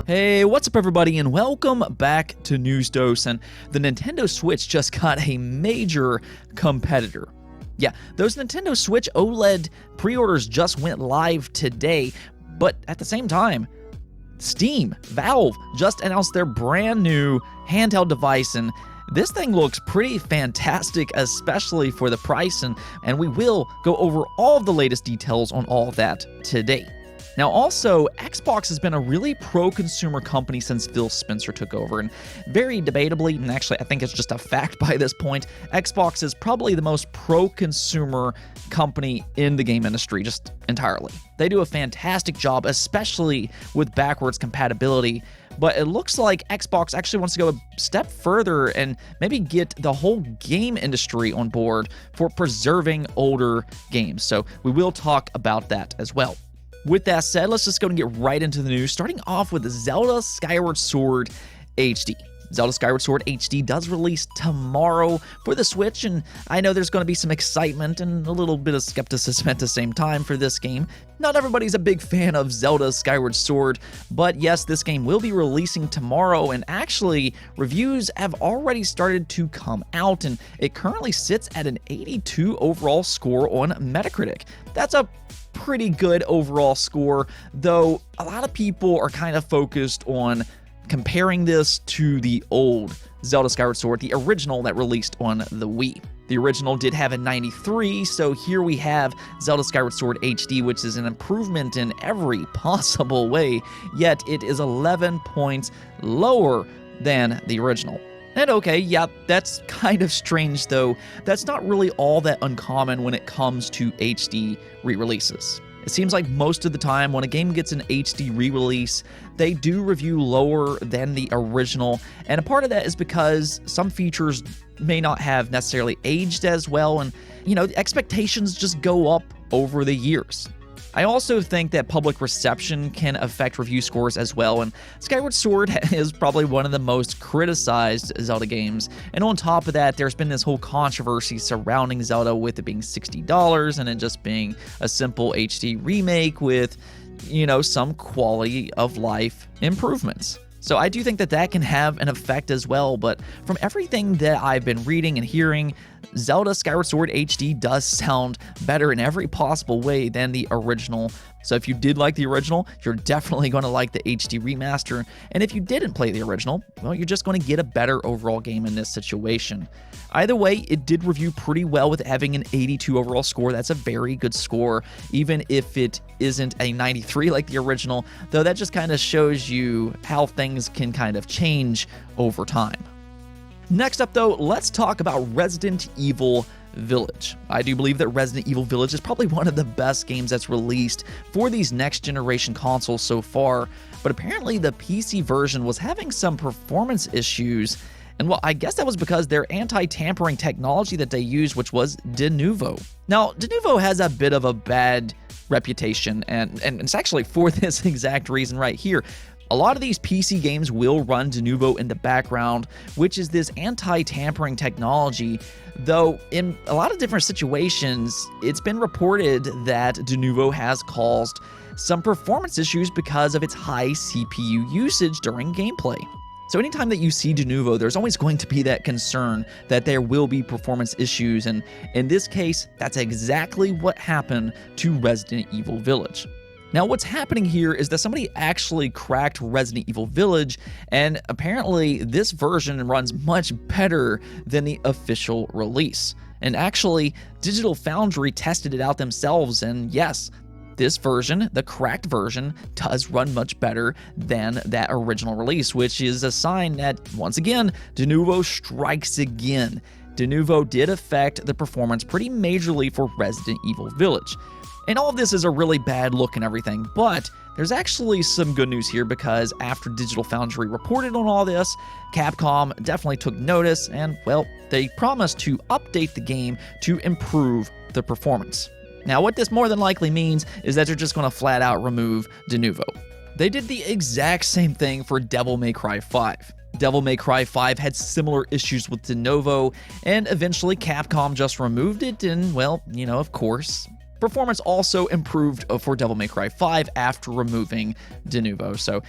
Hey, what's up everybody, and welcome back to News Dose. And the Nintendo Switch just got a major competitor. Yeah, those Nintendo Switch OLED pre-orders just went live today, but at the same time, Valve just announced their brand new handheld device, and this thing looks pretty fantastic, especially for the price, and we will go over all of the latest details on all of that today. Now also, Xbox has been a really pro-consumer company since Phil Spencer took over, and very debatably, and actually I think it's just a fact by this point, Xbox is probably the most pro-consumer company in the game industry, just entirely. They do a fantastic job, especially with backwards compatibility, but it looks like Xbox actually wants to go a step further and maybe get the whole game industry on board for preserving older games, so we will talk about that as well. With that said, let's just go and get right into the news, starting off with Zelda Skyward Sword HD. Zelda Skyward Sword HD does release tomorrow for the Switch, and I know there's going to be some excitement and a little bit of skepticism at the same time for this game. Not everybody's a big fan of Zelda Skyward Sword, but yes, this game will be releasing tomorrow, and actually, reviews have already started to come out, and it currently sits at an 82 overall score on Metacritic. That's a pretty good overall score, though a lot of people are kind of focused on comparing this to the old Zelda Skyward Sword, the original that released on the Wii. The original did have a 93, so here we have Zelda Skyward Sword HD, which is an improvement in every possible way, yet it is 11 points lower than the original. And okay, yeah, that's kind of strange, though. That's not really all that uncommon when it comes to HD re-releases. It seems like most of the time when a game gets an HD re-release, they do review lower than the original, and a part of that is because some features may not have necessarily aged as well, and, you know, the expectations just go up over the years. I also think that public reception can affect review scores as well, and Skyward Sword is probably one of the most criticized Zelda games, and on top of that, there's been this whole controversy surrounding Zelda with it being $60 and it just being a simple HD remake with, you know, some quality of life improvements. So I do think that that can have an effect as well, but from everything that I've been reading and hearing, Zelda Skyward Sword HD does sound better in every possible way than the original. So if you did like the original, you're definitely going to like the HD remaster. And if you didn't play the original, well, you're just going to get a better overall game in this situation. Either way, it did review pretty well with having an 82 overall score. That's a very good score, even if it isn't a 93 like the original, though that just kind of shows you how things can kind of change over time. Next up, though, let's talk about Resident Evil Village. I do believe that Resident Evil Village is probably one of the best games that's released for these next-generation consoles so far, but apparently the PC version was having some performance issues, and well, I guess that was because their anti-tampering technology that they used, which was Denuvo. Now, Denuvo has a bit of a bad reputation, and it's actually for this exact reason right here. A lot of these PC games will run Denuvo in the background, which is this anti-tampering technology, though in a lot of different situations, it's been reported that Denuvo has caused some performance issues because of its high CPU usage during gameplay. So anytime that you see Denuvo, there's always going to be that concern that there will be performance issues, and in this case, that's exactly what happened to Resident Evil Village. Now, what's happening here is that somebody actually cracked Resident Evil Village, and apparently this version runs much better than the official release. And actually, Digital Foundry tested it out themselves, and yes, this version, the cracked version, does run much better than that original release, which is a sign that, once again, Denuvo strikes again. Denuvo did affect the performance pretty majorly for Resident Evil Village. And all of this is a really bad look and everything, but there's actually some good news here because after Digital Foundry reported on all this, Capcom definitely took notice and, well, they promised to update the game to improve the performance. Now, what this more than likely means is that they're just going to flat out remove Denuvo. They did the exact same thing for Devil May Cry 5. Devil May Cry 5 had similar issues with Denuvo, and eventually Capcom just removed it, and, well, you know, of course, performance also improved for Devil May Cry 5 after removing Denuvo. So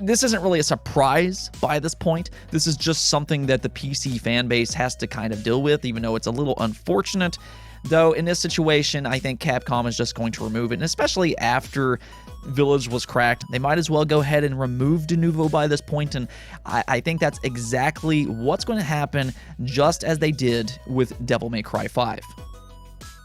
This isn't really a surprise by this point. This is just something that the PC fan base has to kind of deal with, even though it's a little unfortunate. Though in this situation, I think Capcom is just going to remove it, and especially after Village was cracked, they might as well go ahead and remove Denuvo by this point, and I think that's exactly what's going to happen, just as they did with Devil May Cry 5.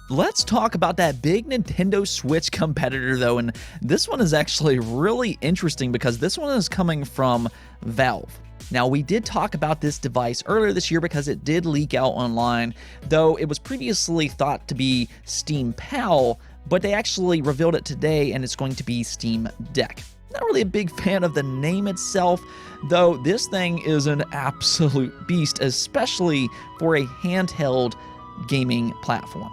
Let's talk about that big Nintendo Switch competitor, though, and this one is actually really interesting because this one is coming from Valve. Now, we did talk about this device earlier this year because it did leak out online, though it was previously thought to be Steam Pal, but they actually revealed it today, and it's going to be Steam Deck. Not really a big fan of the name itself, though this thing is an absolute beast, especially for a handheld gaming platform.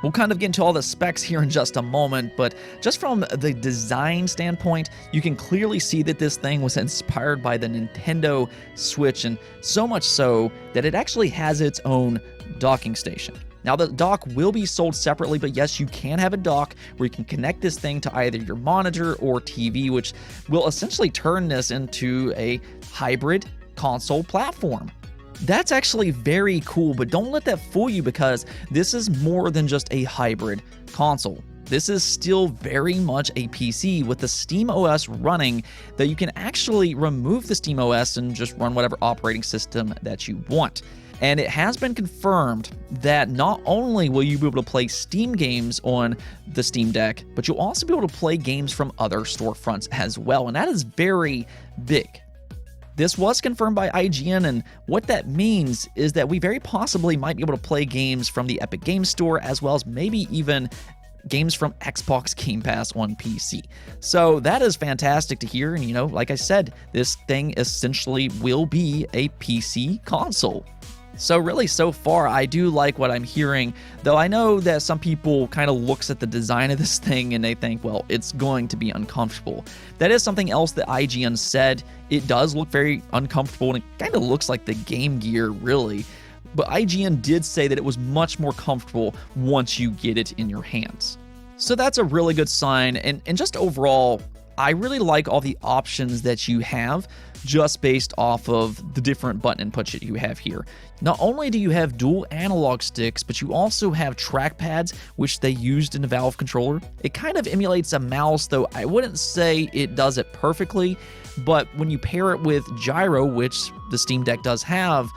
We'll kind of get into all the specs here in just a moment, but just from the design standpoint, you can clearly see that this thing was inspired by the Nintendo Switch, and so much so that it actually has its own docking station. Now, the dock will be sold separately, but yes, you can have a dock where you can connect this thing to either your monitor or TV, which will essentially turn this into a hybrid console platform. That's actually very cool, but don't let that fool you because this is more than just a hybrid console. This is still very much a PC with the Steam OS running, that you can actually remove the Steam OS and just run whatever operating system that you want. And it has been confirmed that not only will you be able to play Steam games on the Steam Deck, but you'll also be able to play games from other storefronts as well, and that is very big. This was confirmed by IGN, and what that means is that we very possibly might be able to play games from the Epic Games Store, as well as maybe even games from Xbox Game Pass on PC. So that is fantastic to hear, and like I said, this thing essentially will be a PC console. So really, so far, I do like what I'm hearing, though I know that some people kind of looks at the design of this thing and they think, well, it's going to be uncomfortable. That is something else that IGN said. It does look very uncomfortable, and it kind of looks like the Game Gear, really. But IGN did say that it was much more comfortable once you get it in your hands. So that's a really good sign, and just overall, I really like all the options that you have just based off of the different button inputs that you have here. Not only do you have dual analog sticks, but you also have trackpads, which they used in the Valve controller. It kind of emulates a mouse, though I wouldn't say it does it perfectly, but when you pair it with gyro, which the Steam Deck does have,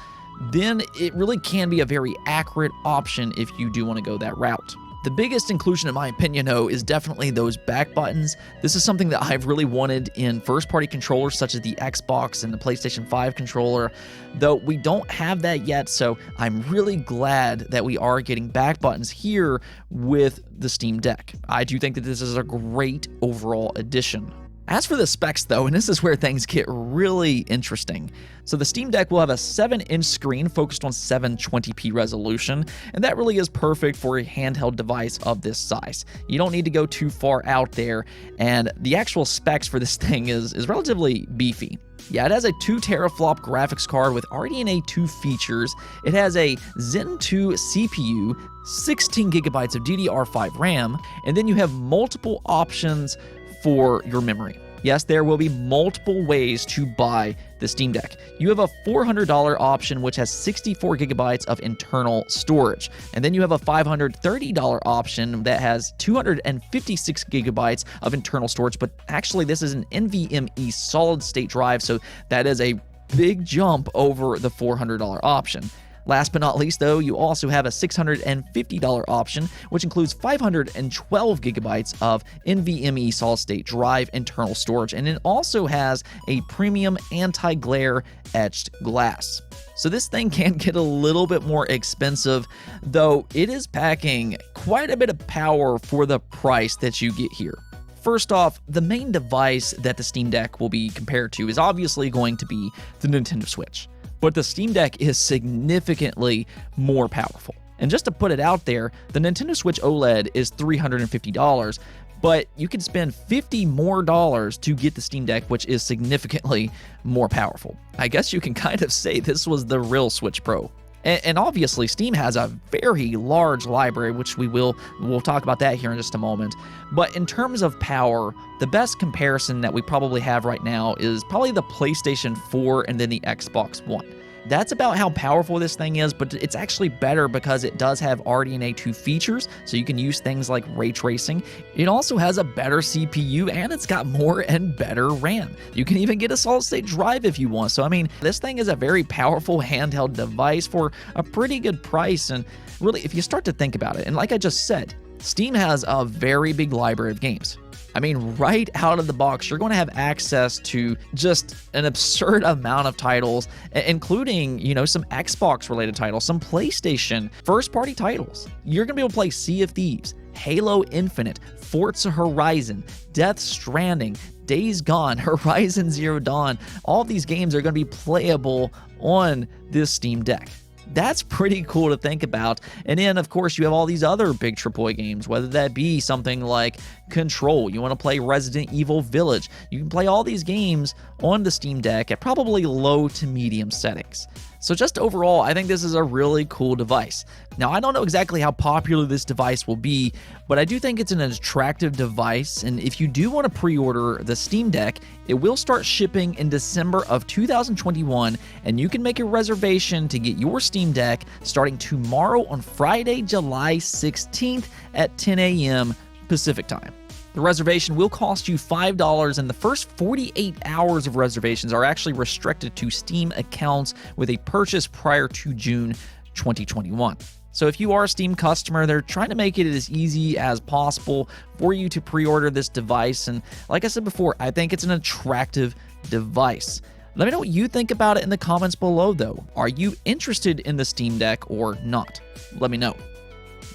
then it really can be a very accurate option if you do want to go that route. The biggest inclusion, in my opinion, though, is definitely those back buttons. This is something that I've really wanted in first-party controllers such as the Xbox and the PlayStation 5 controller, though we don't have that yet, so I'm really glad that we are getting back buttons here with the Steam Deck. I do think that this is a great overall addition. As for the specs, though, and this is where things get really interesting. So the Steam Deck will have a 7-inch screen focused on 720p resolution, and that really is perfect for a handheld device of this size. You don't need to go too far out there, and the actual specs for this thing is relatively beefy. Yeah, it has a 2 teraflop graphics card with RDNA 2 features. It has a Zen 2 CPU, 16 gigabytes of DDR5 RAM, and then you have multiple options for your memory. Yes, there will be multiple ways to buy the Steam Deck. You have a $400 option, which has 64 gigabytes of internal storage. And then you have a $530 option that has 256 gigabytes of internal storage, but actually this is an NVMe solid state drive, so that is a big jump over the $400 option. Last but not least, though, you also have a $650 option, which includes 512 gigabytes of NVMe solid-state drive internal storage, and it also has a premium anti-glare etched glass. So this thing can get a little bit more expensive, though it is packing quite a bit of power for the price that you get here. First off, the main device that the Steam Deck will be compared to is obviously going to be the Nintendo Switch. But the Steam Deck is significantly more powerful. And just to put it out there, the Nintendo Switch OLED is $350, but you can spend $50 more to get the Steam Deck, which is significantly more powerful. I guess you can kind of say this was the real Switch Pro. And obviously, Steam has a very large library, which we'll talk about that here in just a moment. But in terms of power, the best comparison that we probably have right now is probably the PlayStation 4 and then the Xbox One. That's about how powerful this thing is, but it's actually better because it does have RDNA 2 features, so you can use things like ray tracing. It also has a better CPU, and it's got more and better RAM. You can even get a solid-state drive if you want. So, I mean, this thing is a very powerful handheld device for a pretty good price, and really, if you start to think about it, and like I just said, Steam has a very big library of games. I mean, right out of the box, you're going to have access to just an absurd amount of titles, including, some Xbox-related titles, some PlayStation first-party titles. You're going to be able to play Sea of Thieves, Halo Infinite, Forza Horizon, Death Stranding, Days Gone, Horizon Zero Dawn. All of these games are going to be playable on this Steam Deck. That's pretty cool to think about. And then, of course, you have all these other big AAA games, whether that be something like Control. You want to play Resident Evil Village. You can play all these games on the Steam Deck at probably low to medium settings. So just overall, I think this is a really cool device. Now, I don't know exactly how popular this device will be, but I do think it's an attractive device, and if you do want to pre-order the Steam Deck, it will start shipping in December of 2021, and you can make a reservation to get your Steam Deck starting tomorrow on Friday, July 16th at 10 a.m. Pacific Time. The reservation will cost you $5, and the first 48 hours of reservations are actually restricted to Steam accounts with a purchase prior to June 2021. So if you are a Steam customer, they're trying to make it as easy as possible for you to pre-order this device. And like I said before, I think it's an attractive device. Let me know what you think about it in the comments below, though. Are you interested in the Steam Deck or not? Let me know.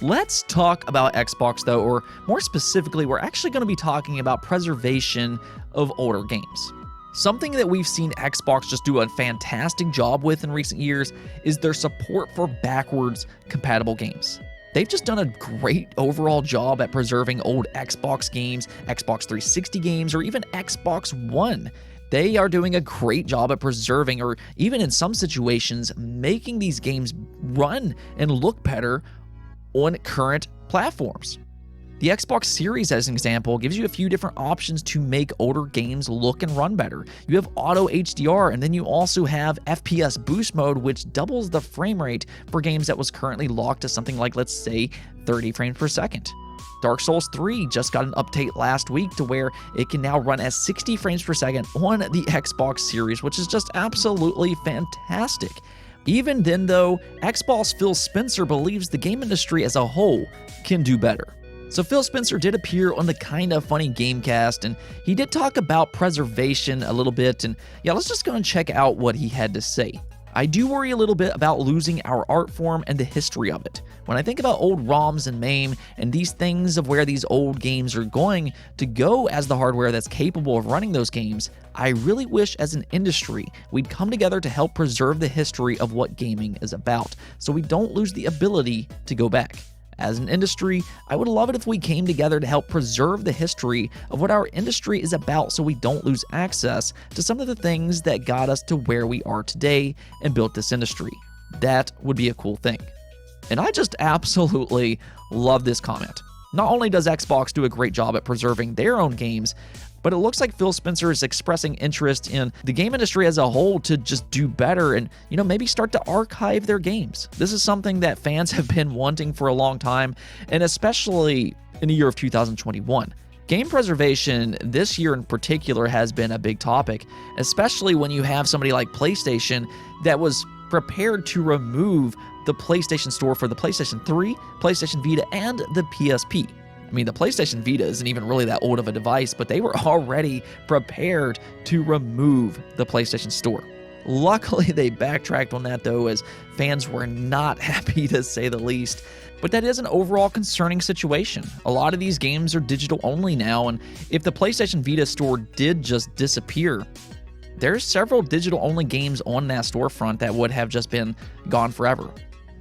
Let's talk about Xbox, though, or more specifically, we're actually going to be talking about preservation of older games. Something that we've seen Xbox just do a fantastic job with in recent years is their support for backwards compatible games. They've just done a great overall job at preserving old Xbox games, Xbox 360 games, or even Xbox One. They are doing a great job at preserving, or even in some situations, making these games run and look better on current platforms. The Xbox Series, as an example, gives you a few different options to make older games look and run better. You have Auto HDR, and then you also have FPS Boost Mode, which doubles the frame rate for games that was currently locked to something like, let's say, 30 frames per second. Dark Souls 3 just got an update last week to where it can now run at 60 frames per second on the Xbox Series, which is just absolutely fantastic. Even then, though, Xbox Phil Spencer believes the game industry as a whole can do better. So Phil Spencer did appear on the Kinda Funny Gamecast, and he did talk about preservation a little bit, and yeah, let's just go and check out what he had to say. I do worry a little bit about losing our art form and the history of it. When I think about old ROMs and MAME and these things of where these old games are going to go as the hardware that's capable of running those games, I really wish as an industry we'd come together to help preserve the history of what gaming is about, so we don't lose the ability to go back. As an industry, I would love it if we came together to help preserve the history of what our industry is about so we don't lose access to some of the things that got us to where we are today and built this industry. That would be a cool thing. And I just absolutely love this comment. Not only does Xbox do a great job at preserving their own games, but it looks like Phil Spencer is expressing interest in the game industry as a whole to just do better and, maybe start to archive their games. This is something that fans have been wanting for a long time, and especially in the year of 2021. Game preservation this year in particular has been a big topic, especially when you have somebody like PlayStation that was prepared to remove the PlayStation Store for the PlayStation 3, PlayStation Vita, and the PSP. I mean, the PlayStation Vita isn't even really that old of a device, but they were already prepared to remove the PlayStation Store. Luckily, they backtracked on that, though, as fans were not happy, to say the least. But that is an overall concerning situation. A lot of these games are digital only now, and if the PlayStation Vita store did just disappear, there's several digital only games on that storefront that would have just been gone forever.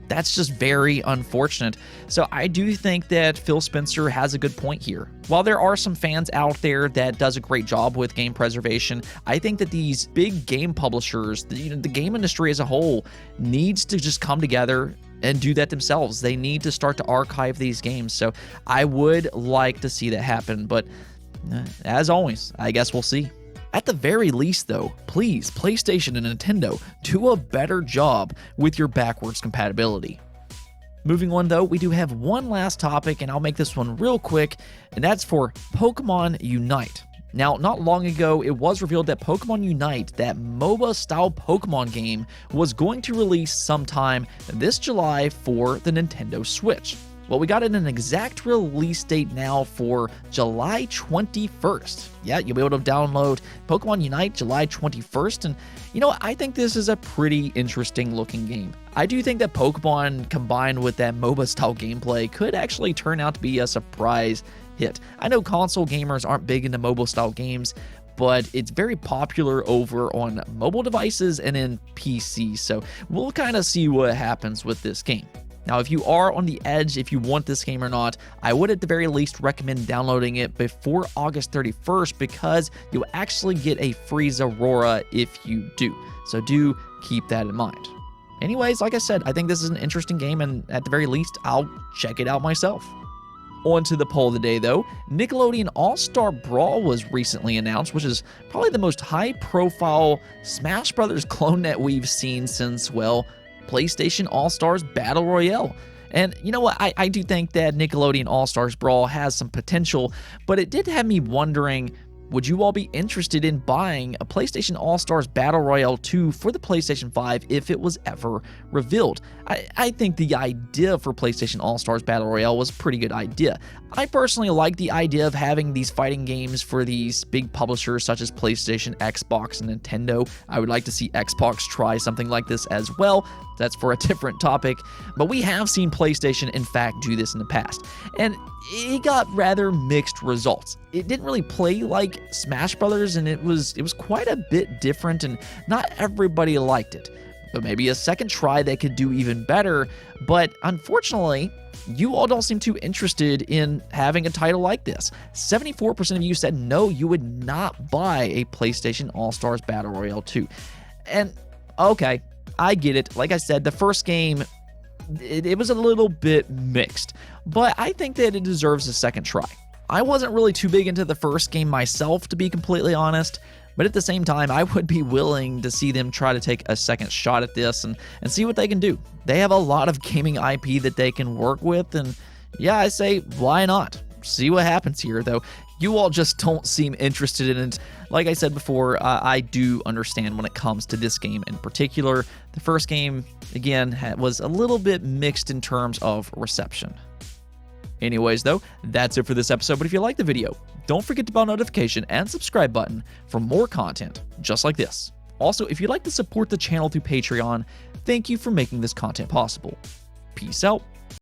That's just very unfortunate. So I do think that Phil Spencer has a good point here. While there are some fans out there that does a great job with game preservation, I think that these big game publishers, the game industry as a whole, needs to just come together and do that themselves. They need to start to archive these games. So I would like to see that happen, but as always, I guess we'll see. At the very least, though, please, PlayStation and Nintendo, do a better job with your backwards compatibility. Moving on, though, we do have one last topic, and I'll make this one real quick, and that's for Pokemon Unite. Now, not long ago, it was revealed that Pokemon Unite, that MOBA-style Pokemon game, was going to release sometime this July for the Nintendo Switch. Well, we got an exact release date now for July 21st. Yeah, you'll be able to download Pokemon Unite July 21st, and I think this is a pretty interesting looking game. I do think that Pokemon combined with that MOBA-style gameplay could actually turn out to be a surprise hit. I know console gamers aren't big into mobile-style games, but it's very popular over on mobile devices and in PC, so we'll kind of see what happens with this game. Now, if you are on the edge, if you want this game or not, I would at the very least recommend downloading it before August 31st because you'll actually get a free Aurora if you do. So do keep that in mind. Anyways, like I said, I think this is an interesting game, and at the very least, I'll check it out myself. On to the poll of the day, though. Nickelodeon All-Star Brawl was recently announced, which is probably the most high-profile Smash Brothers clone that we've seen since, well, PlayStation All-Stars Battle Royale. And you know what? I do think that Nickelodeon All-Stars Brawl has some potential, but it did have me wondering, would you all be interested in buying a PlayStation All-Stars Battle Royale 2 for the PlayStation 5 if it was ever revealed? I think the idea for PlayStation All-Stars Battle Royale was a pretty good idea. I personally like the idea of having these fighting games for these big publishers such as PlayStation, Xbox, and Nintendo. I would like to see Xbox try something like this as well. That's for a different topic, but we have seen PlayStation, in fact, do this in the past, and it got rather mixed results. It didn't really play like Smash Brothers, and it was quite a bit different, and not everybody liked it. But maybe a second try they could do even better, but unfortunately, you all don't seem too interested in having a title like this. 74% of you said no, you would not buy a PlayStation All-Stars Battle Royale 2. And okay, I get it. Like I said, the first game, it was a little bit mixed, but I think that it deserves a second try. I wasn't really too big into the first game myself, to be completely honest, but at the same time, I would be willing to see them try to take a second shot at this and see what they can do. They have a lot of gaming IP that they can work with, and yeah, I say, why not? See what happens here, though. You all just don't seem interested in it. Like I said before, I do understand when it comes to this game in particular. The first game, again, was a little bit mixed in terms of reception. Anyways, though, that's it for this episode, but if you liked the video, don't forget to bell notification and subscribe button for more content just like this. Also, if you'd like to support the channel through Patreon, thank you for making this content possible. Peace out.